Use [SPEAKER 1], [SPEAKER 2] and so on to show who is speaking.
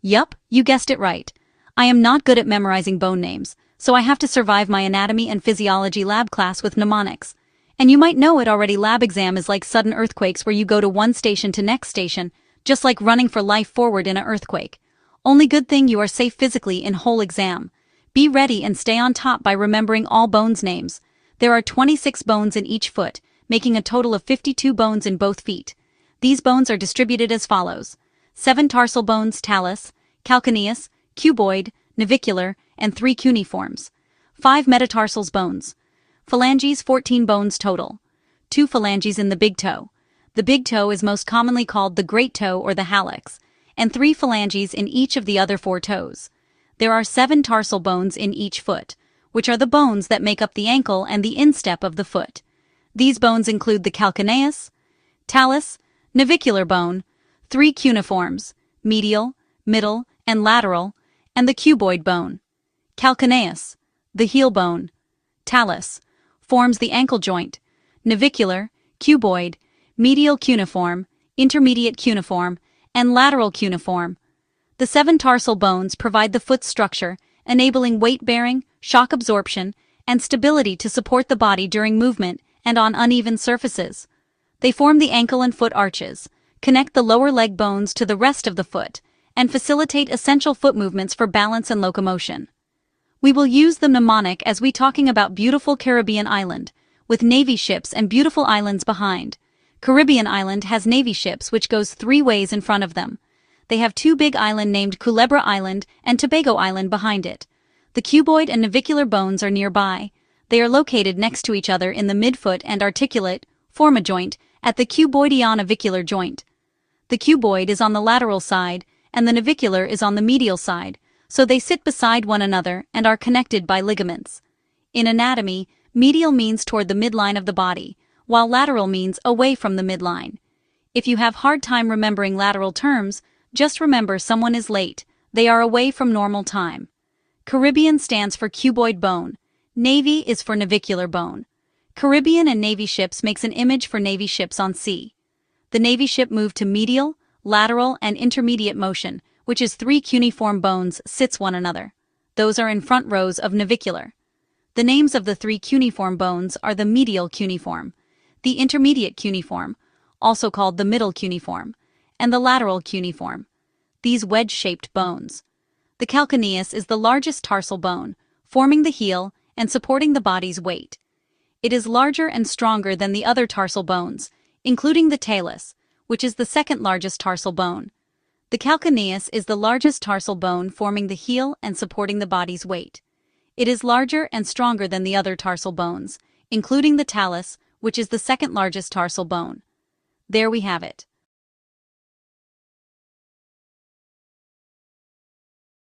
[SPEAKER 1] Yup, you guessed it right. I am not good at memorizing bone names, so I have to survive my anatomy and physiology lab class with mnemonics. And you might know it already, lab exam is like sudden earthquakes where you go to one station to next station, just like running for life forward in an earthquake. Only good thing you are safe physically in whole exam. Be ready and stay on top by remembering all bones names. There are 26 bones in each foot, making a total of 52 bones in both feet. These bones are distributed as follows: 7 tarsal bones, talus, calcaneus, cuboid, navicular, and 3 cuneiforms. 5 metatarsals bones. Phalanges, 14 bones total. 2 phalanges in the big toe. The big toe is most commonly called the great toe or the hallux, and 3 phalanges in each of the other 4 toes. There are 7 tarsal bones in each foot, which are the bones that make up the ankle and the instep of the foot. These bones include the calcaneus, talus, navicular bone, 3 cuneiforms, medial, middle, and lateral, and the cuboid bone. Calcaneus, the heel bone. Talus, forms the ankle joint. Navicular, cuboid, medial cuneiform, intermediate cuneiform, and lateral cuneiform. The 7 tarsal bones provide the foot's structure, enabling weight-bearing, shock absorption, and stability to support the body during movement and on uneven surfaces. They form the ankle and foot arches, connect the lower leg bones to the rest of the foot, and facilitate essential foot movements for balance and locomotion. We will use the mnemonic as we talking about beautiful Caribbean island, with Navy ships and beautiful islands behind. Caribbean island has Navy ships which goes 3 ways in front of them. They have 2 big island named Culebra Island and Tobago Island behind it. The cuboid and navicular bones are nearby. They are located next to each other in the midfoot and articulate, form a joint, at the cuboidionavicular joint. The cuboid is on the lateral side, and the navicular is on the medial side, so they sit beside one another and are connected by ligaments. In anatomy, medial means toward the midline of the body, while lateral means away from the midline. If you have hard time remembering lateral terms, just remember someone is late, they are away from normal time. Caribbean stands for cuboid bone. Navy is for navicular bone. Caribbean and Navy ships makes an image for Navy ships on sea. The Navy ship moved to medial, lateral, and intermediate motion, which is 3 cuneiform bones sits one another. Those are in front rows of navicular. The names of the 3 cuneiform bones are the medial cuneiform, the intermediate cuneiform, also called the middle cuneiform, and the lateral cuneiform. These wedge-shaped bones. The calcaneus is the largest tarsal bone, forming the heel and supporting the body's weight. It is larger and stronger than the other tarsal bones, including the talus, which is the second largest tarsal bone. The calcaneus is the largest tarsal bone forming the heel and supporting the body's weight. It is larger and stronger than the other tarsal bones, including the talus, which is the second largest tarsal bone. There we have it.